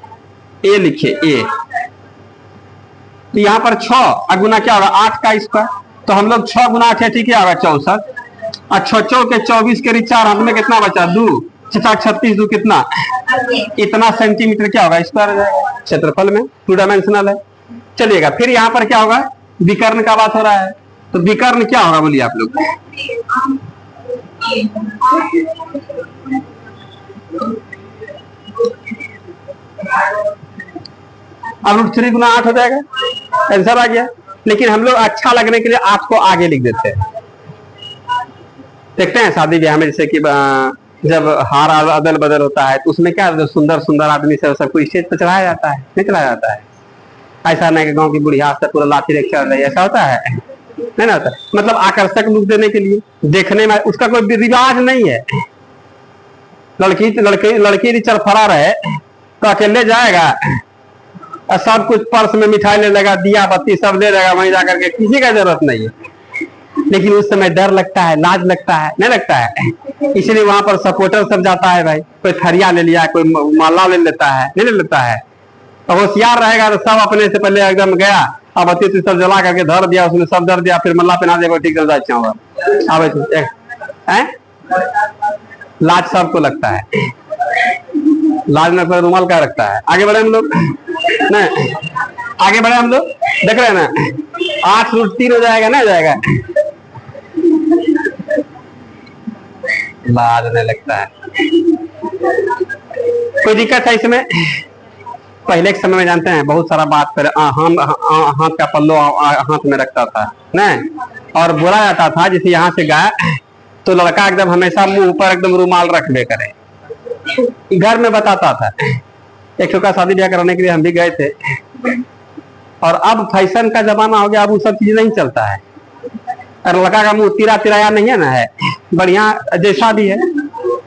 Speaker 1: ए लिखे, ए तो यहाँ पर 6 गुना क्या होगा? 8 का स्क्वायर। तो हम लोग 6 गुना 8 ठीक है, 64। और 6 के 24 के 4 हाथ में कितना बचा? 2, 36 2 कितना? इतना सेंटीमीटर क्या होगा? स्क्वायर हो जाएगा। क्षेत्रफल में 2 डायमेंशनल है। चलिएगा, फिर यहाँ पर क्या होगा? विकर्ण का बात हो रहा है, तो विकर्ण क्या होगा बोलिए आप लोग? अब √3 गुना 8 हो जाएगा, आंसर आ गया। लेकिन हम लोग अच्छा लगने के लिए 8 को आगे लिख देते हैं। देखते हैं शादी ब्याह में, जैसे कि जब हार अदल बदल होता है तो उसमें क्या सुंदर सुंदर आदमी से सबको स्टेज पर चढ़ाया जाता है, नहीं चढ़ाया जाता है? ऐसा नहीं कि गांव की बुढ़िया से पूरा लाठी लेके चल रही है, ऐसा होता है? नहीं ना होता। मतलब आकर्षक लुक देने के लिए, देखने में उसका कोई रिवाज नहीं है। लड़की चरफरा रहे तो अकेले जाएगा और सब कुछ पर्स में मिठाई ले लेगा, दिया बत्ती सब ले लेगा, वहीं जाकर के, किसी का जरूरत नहीं है। लेकिन उस समय डर लगता है, लाज लगता है, नहीं लगता है? इसलिए वहां पर सपोर्टर सब जाता है भाई, कोई थरिया ले लिया, कोई माला ले लेता है, नहीं ले लेता है? तो होशियार रहेगा तो सब अपने से पहले एकदम गया, अब बत्ती सब जला करके धर दिया, उसने सब धर दिया, फिर मल्ला पहना दिया, ठीक चल जाए। लाज सबको लगता है, लाज में कोई रुमाल का रखता है। आगे बढ़े हम लोग, नहीं आगे बढ़े हम लोग, देख रहे हैं ना? 8√3 हो जाएगा, नहीं जाएगा? लाज नहीं लगता है, कोई दिक्कत है इसमें? पहले के समय में जानते हैं बहुत सारा बात पर हाथ का पल्लो हाथ में रखता था नहीं, और बोला जाता था जैसे यहाँ से गया तो लड़का एकदम हमेशा मुंह पर एकदम रुमाल रखबे करे, घर में बताता था। एक का शादी ब्याह कराने के लिए हम भी गए थे, और अब फैशन का जमाना हो गया, अब वो सब चीज नहीं चलता है। और लड़का का मुंह तिरा तिराया नहीं है ना, है बढ़िया जैसा भी है।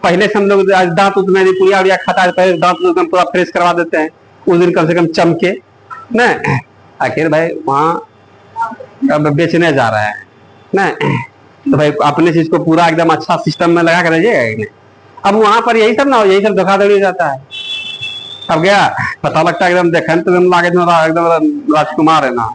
Speaker 1: पहले से हम लोग दांत में पुड़िया उड़िया खाता है, पहले दांत एकदम पूरा फ्रेश करवा देते हैं, उस दिन कम से कम चमके न। आखिर भाई वहाँ अब बेचने जा रहा है ना, तो भाई अपने चीज को पूरा एकदम अच्छा सिस्टम में लगा कर रहिएगा। अब वहां पर यही सब ना हो, यही सब धोखाधड़ी हो जाता है। अब गया पता लगता है एकदम देखे तो एकदम राजकुमार है ना,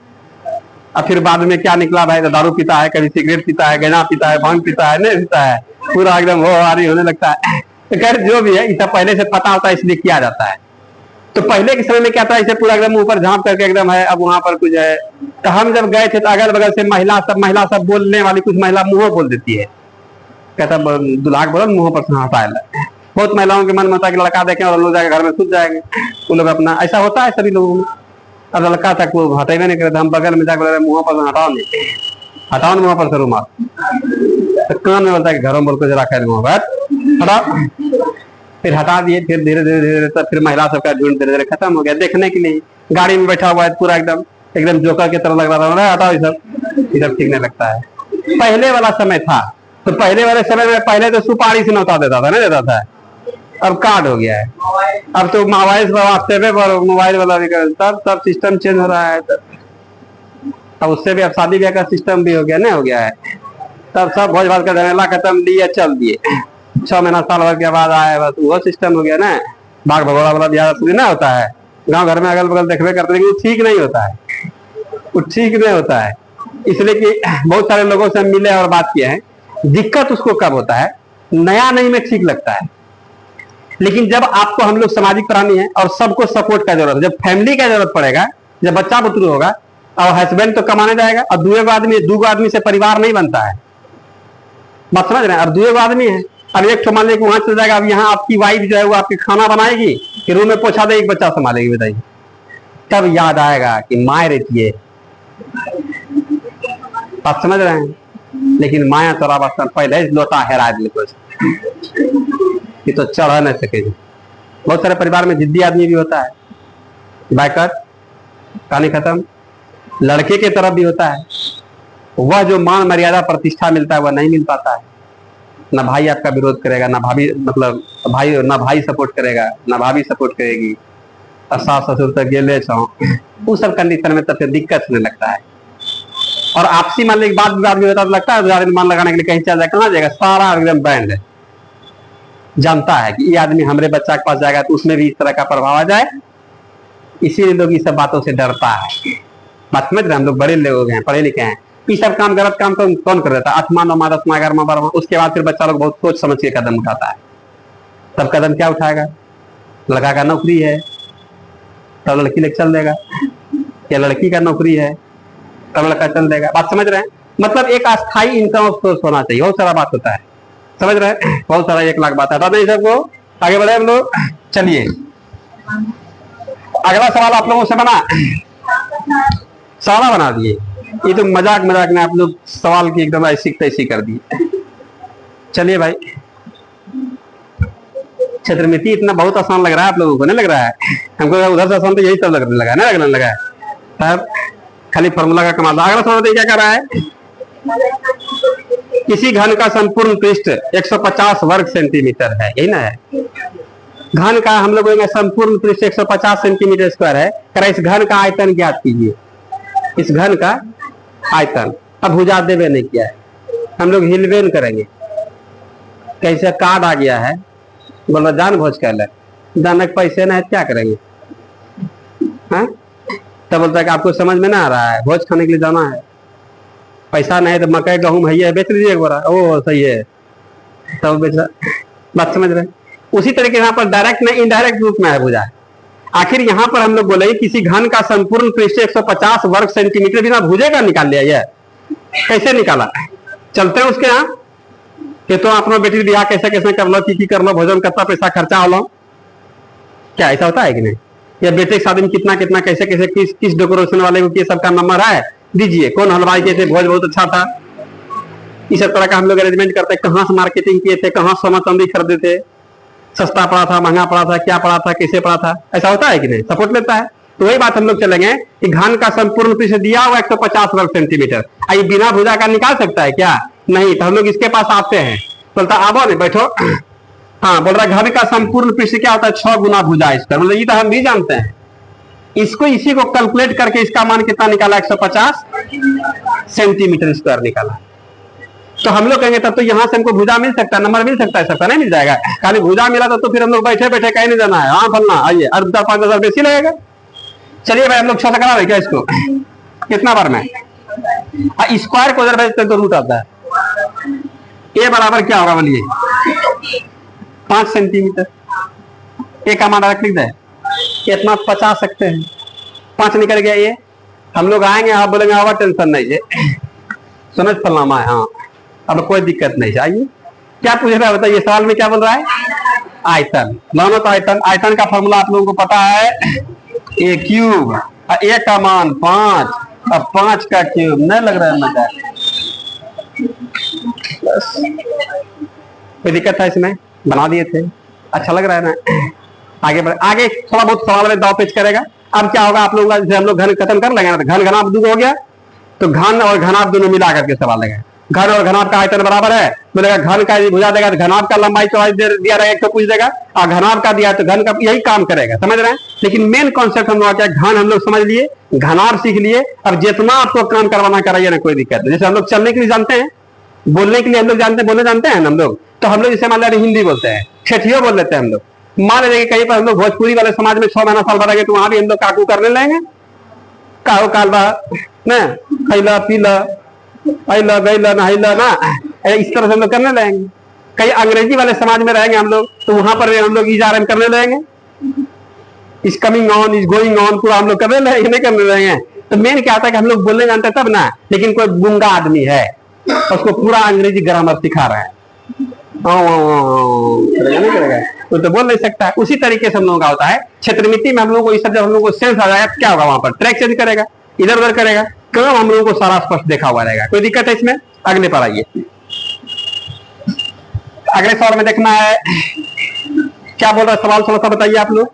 Speaker 1: अब फिर बाद में क्या निकला भाई, तो दारू पीता है, कभी सिगरेट पीता है, गंजा पीता है, भांग पीता है, नहीं पीता है, पूरा एकदम वो हारी होने लगता है। तो खैर जो भी है ये सब पहले से पता होता है, इसलिए किया जाता है। तो पहले के समय में क्या था, इसे पूरा एकदम ऊपर झांप करके एकदम है। अब वहां पर कुछ है, तो हम जब गए थे तो अगल बगल से महिला सब बोलने वाली, कुछ महिला मुंह बोल देती है, कहता दुल्हा बोलो मुंह पर हंसा है। बहुत महिलाओं के मन में होता है कि लड़का देखें और लोग जाकर घर में सूझ जाएंगे, वो लोग अपना, ऐसा होता है सभी लोगों में। अब लड़का तक वो हटेगा नहीं करता, हम बगल में जाकर बोल रहे मुंह पर हटाओ नहीं, हटाओ मुंह पर से रुमाल, तो कान में बोलता है कि घरों बोल को जरा खैर मुंह पर हटाओ। फिर हटा दिए, फिर धीरे धीरे धीरे तब फिर महिला सबका झुंड धीरे धीरे खत्म हो गया। देखने के लिए गाड़ी में बैठा हुआ है पूरा एकदम एकदम जोकर की तरह लग रहा था, हटाओ ये सब ठीक नहीं लगता है। पहले वाला समय था, तो पहले वाले समय में पहले तो सुपारी से नौता देता था, नहीं देता था, अब कार्ड हो गया है। अब तो मोबाइल पर मोबाइल वाला भी तब सब सिस्टम चेंज हो रहा है। अब उससे भी अब शादी ब्याह का सिस्टम भी हो गया, नहीं हो गया है। तब सब भोज भात का झमेला खत्म, दिए चल दिए, 6 महीना साल भर के बाद आए, बस वो सिस्टम हो गया ना। बाघ भगोड़ा वाला ब्याह ना होता है गांव घर में, अगल बगल देखने करते, लेकिन वो ठीक नहीं होता है, वो ठीक नहीं होता है। इसलिए कि बहुत सारे लोगों से मिले और बात किए हैं, दिक्कत उसको कब होता है, नया नहीं में ठीक लगता है, लेकिन जब आपको, हम लोग सामाजिक प्राणी हैं और सबको सपोर्ट का जरूरत है, जब फैमिली का जरूरत पड़ेगा, जब बच्चा बुतरू होगा और हस्बैंड तो कमाने जाएगा, और दो आदमी से परिवार नहीं बनता है, बात समझ रहे हैं। अब 2 आदमी है, अब एक तो मान लीजिए वहां चल जाएगा, अब यहाँ आपकी वाइफ जो है वो आपकी खाना बनाएगी, फिर रूम में पोछा देगी, बच्चा संभालेगी, बताइए। तब याद आएगा कि माए रहती है, आप समझ रहे हैं। लेकिन माया तोरा बस पहले लोटा हेरा दिल को, कि तो चढ़ नहीं सकेगी। बहुत सारे परिवार में जिद्दी आदमी भी होता है, बाइकर, कहानी खत्म। लड़के के तरफ भी होता है, वह जो मान मर्यादा प्रतिष्ठा मिलता है वह नहीं मिल पाता है। ना भाई आपका विरोध करेगा, ना भाभी, मतलब भाई, ना भाई सपोर्ट करेगा, ना भाभी सपोर्ट करेगी, और सास ससुर तक गेले वो सब कंडीशन में तब फिर दिक्कत होने लगता है। और आपसी मान लीजिए बात विवाद भी होता है, लगता है मन लगाने के लिए कहीं चल जाए, कहाँ जाएगा, सारा एकदम बैंड है, जानता है कि ये आदमी हमारे बच्चा के पास जाएगा तो उसमें भी इस तरह का प्रभाव आ जाए, इसीलिए लोग इस सब बातों से डरता है। बात समझ रहे, हम लोग बड़े लोग हैं, पढ़े लिखे हैं, ये सब काम गलत काम तो कौन कर देता है, 8वां 9वां 10वां 11वां 12वां, उसके बाद फिर बच्चा लोग बहुत सोच समझ के कदम उठाता है। तब कदम क्या उठाएगा, लड़का का नौकरी है तो लड़की लेकर चल देगा, या लड़की का नौकरी है तब लड़का चल देगा, बात समझ रहे हैं। मतलब एक अस्थायी इनकम सोर्स होना चाहिए, बहुत सारा बात होता है, समझ रहे हैं, बहुत सारा 1 लाख बात है। सबको आगे बढ़े हम लोग, चलिए अगला सवाल आप लोगों से बना, सवाल बना दिए, ये तो मजाक मजाक में आप लोग सवाल की एकदम ऐसी तैसी कर दिए। चलिए भाई, क्षेत्रमिति इतना बहुत आसान लग रहा है आप लोगों को, नहीं लग रहा है? हमको उधर से आसान तो यही सब लगने लगा है, ना लगने लगा है साहब, खाली फॉर्मूला का कमाल। अगला सवाल क्या कर रहा है, किसी घन का संपूर्ण पृष्ठ 150 वर्ग सेंटीमीटर है, यही ना है। घन का हम लोग संपूर्ण पृष्ठ 150 सेंटीमीटर स्क्वायर है, कर इस घन का आयतन ज्ञात कीजिए, इस घन का आयतन। अब भुजा देवे नहीं किया है, हम लोग हिलवेन करेंगे, कैसे कार्ड आ गया है, बोलो जान भोज कर ले, दानक पैसे ना है क्या करेंगे, हाँ? तब बोलता है कि आपको समझ में ना आ रहा है, भोज खाने के लिए जाना है, पैसा नहीं है तो मकई गहूम है बेच लीजिए एक बार, ओ सही है, तब बेच, बात समझ रहे। उसी तरीके यहाँ पर डायरेक्ट नहीं इनडायरेक्ट रूप में है भुजा। आखिर यहाँ पर हम लोग बोले किसी घन का संपूर्ण पृष्ठ 150 वर्ग सेंटीमीटर बिना भुजे का निकाल लिया, यह कैसे निकाला, चलते हैं उसके यहाँ कि तो अपना बेटी बियाह कैसे कैसे कर लो, की कर लो, भोजन कितना पैसा खर्चा हो लो, क्या ऐसा होता है कि नहीं? या बेटे की शादी में कितना कितना कैसे कैसे किस डेकोरेशन वाले को सबका नंबर है दीजिए, कौन हलवाई के थे, भोज बहुत अच्छा था, इस तरह का हम लोग अरेंजमेंट करते, कहाँ से मार्केटिंग किए थे, कहाँ सोना चांदी खरीदे थे, सस्ता पड़ा था, महंगा पड़ा था, क्या पड़ा था, कैसे पड़ा था, ऐसा होता है कि नहीं? सपोर्ट लेता है। तो वही बात हम लोग चलेंगे कि घन का संपूर्ण पृष्ठ दिया हुआ 150 वर्ग सेंटीमीटर, आई बिना भुजा का निकाल सकता है क्या? नहीं। तो हम लोग इसके पास आते हैं, बोलता आवो नहीं बैठो, हाँ बोल रहा घन का संपूर्ण पृष्ठ क्या होता है, 6 गुना भुजा इसका, मतलब ये तो हम भी जानते हैं। इसको इसी को कैलकुलेट करके इसका मान कितना निकाला 150, सेंटीमीटर स्क्वायर निकाला। तो हम लोग कहेंगे तब तो यहाँ से हमको भुजा मिल सकता है, नंबर मिल सकता है, सबका नहीं मिल जाएगा। खाली भुजा मिला तो फिर हम लोग बैठे बैठे कहीं नहीं जाना है, हाँ फलना आइए, और 5,000 बेसी लगेगा। चलिए भाई हम लोग 6 से करा रहे क्या इसको, कितना बार में स्क्वायर को अगर तो रूट आता है। ए बराबर क्या होगा बोलिए, 5 सेंटीमीटर। ए का मान रख दे, इतना 50 सकते हैं, 5 निकल गया ये। हम लोग आएंगे, आप बोलेंगे आवा टेंशन नहीं है, समझ फलनामा है, हाँ अब कोई दिक्कत नहीं है। आइए क्या पूछ रहा है बताइए, सवाल में क्या बोल रहा है, आयतन। मानो तो आयतन, आयतन का फॉर्मूला आप लोगों को पता है, ए क्यूब, ए का मान 5, अब 5 का क्यूब। नहीं लग रहा है मजा, बस कोई दिक्कत है इसमें, बना दिए थे, अच्छा लग रहा है ना। आगे बढ़, आगे थोड़ा बहुत सवाल में दाव पेच करेगा। अब क्या होगा आप लोगों का, जैसे हम लोग घन खत्म कर लेंगे ना, तो घन घनाभ दूर हो गया, तो घन और घनाभ दोनों मिला करके सवाल लगे। घन और घनाभ का आयतन बराबर है, बोलेगा घन का भुजा देगा तो घनाभ का लंबाई चौड़ाई दिया रहेगा, एक तो पूछ देगा, और घनाभ का दिया तो घन का, यही काम करेगा, समझ रहे हैं। लेकिन मेन कॉन्सेप्ट हम लोग क्या, घन हम लोग समझ लिए, घनाभ सीख लिए। अब जितना आपको काम करवाना कराइए ना, कोई दिक्कत नहीं। जैसे हम लोग चलने के लिए जानते हैं, बोलने के लिए हम लोग जानते हैं, बोलने जानते हैं हम लोग, तो हम लोग जैसे मान लिया हिंदी बोलते हैं, ठेठियो बोल लेते हैं हम लोग। मान लीजिए कहीं पर हम लोग भोजपुरी वाले समाज में 6 महीना साल भरेंगे, तो वहां भी हम लोग काकू करने लगेंगे, काहो कालबा ना, खैला पीला, ऐला गैला नहैला ना, इस तरह से हम लोग करने लगेंगे। कई अंग्रेजी वाले समाज में रहेंगे हम लोग, तो वहां पर हम लोग इज आर एम करने लगेंगे, is coming on, is going on, पूरा हम लोग करने लगेंगे, नहीं करने लगेंगे। तो मेन क्या होता है कि हम लोग बोलने जानते हैं तब ना, लेकिन कोई गूंगा आदमी है, उसको पूरा अंग्रेजी ग्रामर सिखा रहा है, नहीं करेगा, वो तो बोल नहीं सकता। उसी तरीके से हम लोगों का होता है क्षेत्रमिति में। हम लोगों को इस सब जब हम लोगों को सेंस आ जाएगा, क्या होगा वहां पर ट्रैक चेंज करेगा, इधर उधर करेगा, क्यों हम लोगों को सारा स्पष्ट देखा हुआ रहेगा। कोई दिक्कत है इसमें, अगले पर आइए। अगले सवाल में देखना है क्या बोल रहा है सवाल, थोड़ा सा बताइए आप लोग।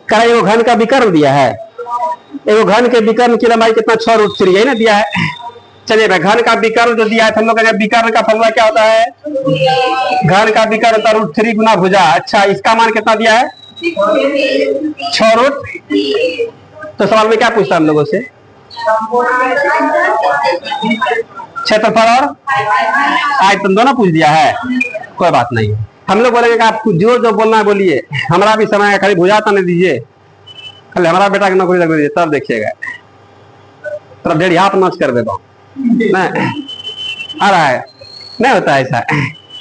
Speaker 1: क्या एगो घन का विकर्ण दिया है, एगो घन के विकर्ण की लंबाई कितना, 6√3 यही ना दिया है। चलिए भाई घन का विकर्ण जो दिया है, हम लोग विकर्ण का फॉर्मूला क्या होता है, घन का विकर्ण होता है √3 गुना भुजा। अच्छा इसका मान कितना दिया है, 6√। तो सवाल में क्या पूछता है हम लोगों से, क्षेत्रफल और आयतन दोनों पूछ दिया है। कोई बात नहीं, हम लोग बोलेंगे आप जो जो बोलना है बोलिए, हमारा भी समय है, खाली भुजा तो नहीं दीजिए, खाली हमारा बेटा की नौकरी लग दीजिए, तब देखिएगा, तब डेढ़ हाथ नाच कर देता हूँ आ रहा है, नहीं होता है ऐसा।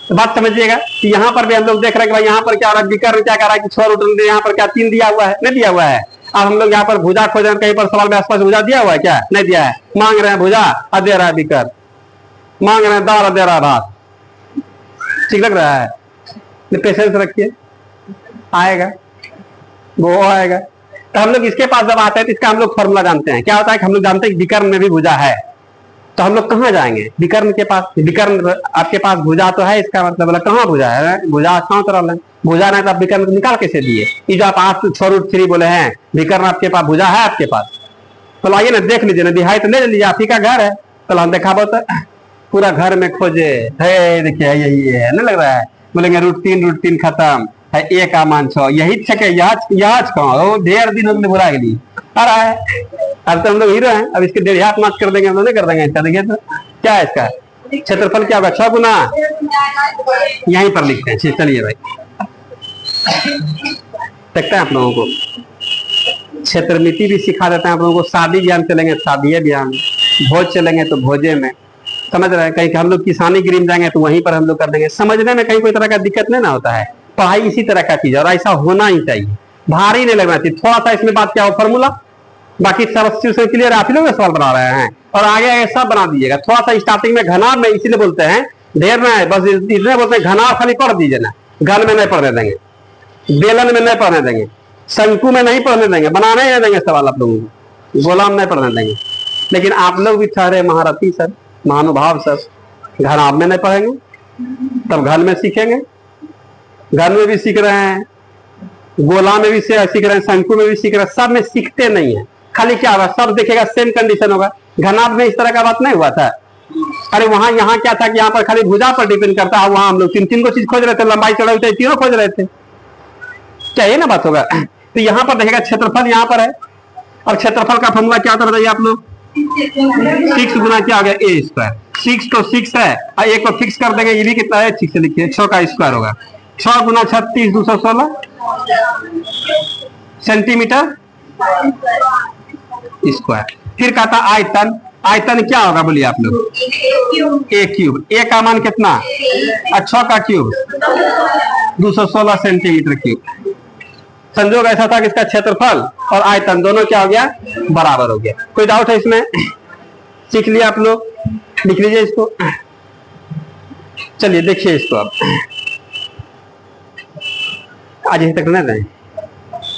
Speaker 1: तो बात समझिएगा कि यहाँ पर भी हम लोग देख रहे हैं कि भाई यहाँ पर क्या हो रहा है, विकर्ण क्या कर रहा है कि 6√3, यहाँ पर क्या 3 दिया हुआ है, नहीं दिया हुआ है। अब हम लोग यहाँ पर भुजा खोज रहे हैं, कहीं पर सवाल में आसपास भुजा दिया हुआ है क्या, नहीं दिया है। मांग रहे हैं भुजा और दे रहा है विकर्ण, मांग रहे हैं दाल और दे रहा है भात, ठीक लग रहा है। पेशेंस रखिए, आएगा वो आएगा। तो हम लोग इसके पास जब आते हैं तो इसका हम लोग फॉर्मूला जानते हैं, क्या होता है कि हम लोग जानते हैं विकर्ण में भी भुजा है, तो हम लोग कहाँ जाएंगे, विकर्ण के पास। विकर्ण आपके पास भुजा तो है, इसका मतलब कहाँ भुजा है, भुजा कहाँ तरह है, भुजा नहीं तो आप विकर्ण निकाल कैसे दिए। ये जो आप 6√3 बोले हैं, विकर्ण आपके पास भुजा है आपके पास, तो लाइए ना देख लीजिए ना, दिहाई तो ले लीजिए, आप ही का घर है, तो हम देखा बहुत पूरा घर में खोजे है, देखिए यही है, नहीं लग रहा है। बोलेंगे √3 खत्म है, ए का मान 6, यही छके यहाँ ढेर दिन हमने बुरा के लिए आ रहा है। अब तो हम लोग हीरो हैं, अब इसके 1.5 हाथ मार्च कर देंगे, हम लोग नहीं कर देंगे इसका। देखिए तो क्या है इसका क्षेत्रफल, क्या होगा 6 गुना, यहीं पर लिखते हैं। चलिए भाई देखते हैं आप लोगों को, क्षेत्रमिति भी सिखा देते हैं आप लोगों को, शादी ज्ञान चलेंगे शादी ज्ञान, भोज चलेंगे तो भोजे में, समझ रहे हैं। कहीं हम लोग किसानी गिरी में जाएंगे तो वहीं पर हम लोग कर देंगे। समझने में कहीं कोई तरह का दिक्कत नहीं ना होता है, पढ़ाई इसी तरह का चीज है और ऐसा होना ही चाहिए, भारी नहीं लगना चाहिए। थोड़ा सा इसमें बात क्या हो फॉर्मूला, बाकी सब क्लियर, आप ही लोग सवाल बना रहे हैं और आगे ऐसा बना दीजिएगा। थोड़ा सा स्टार्टिंग में घनाभ में इसीलिए बोलते हैं, ढेर ना है, बस इतने बोलते हैं घनाभ खाली पढ़ दीजिए ना, घन में नहीं पढ़ने देंगे, बेलन में नहीं पढ़ने देंगे, शंकु में नहीं पढ़ने देंगे, बनाने नहीं देंगे सवाल आप लोगों को, गोला में नहीं पढ़ने देंगे। लेकिन आप लोग भी ठहरे महारथी सर, महानुभाव सर, घनाभ में नहीं पढ़ेंगे तब घन में सीखेंगे, घन में भी सीख रहे हैं, गोला में भी सीख रहे हैं, शंकु में भी सीख रहे हैं, सब में सीखते नहीं है। खाली क्या होगा, सब देखेगा सेम कंडीशन होगा। घनाभ में इस तरह का बात नहीं हुआ था। अरे वहां यहाँ क्या था कि यहाँ पर खाली भुजा पर डिपेंड करता है, वहां हम लोग 3 को चीज खोज रहे थे, लंबाई चौड़ाई तीनों खोज रहे थे, क्या ये ना बात होगा। तो यहाँ पर देखेगा क्षेत्रफल यहाँ पर है, और क्षेत्रफल का फॉर्मूला क्या होता बताइए आप लोग? 6 गुना क्या हो गया ए स्क्वायर। 6 तो 6 है और एक को फिक्स कर देंगे, ये भी कितना है 6 से लिखिए, 6 का स्क्वायर होगा। 6 गुना 36 216 सेंटीमीटर स्क्वायर। फिर कहता आयतन, आयतन क्या होगा बोलिए आप लोग? ए क्यूब। ए का मान कितना? 6 का क्यूब 216 सेंटीमीटर क्यूब। संजोग ऐसा था कि इसका क्षेत्रफल और आयतन दोनों क्या हो गया? बराबर हो गया। कोई डाउट है इसमें? सीख लिया आप लोग, लिख लीजिए इसको। चलिए देखिए इसको अब, आज यहीं तक ना रहें।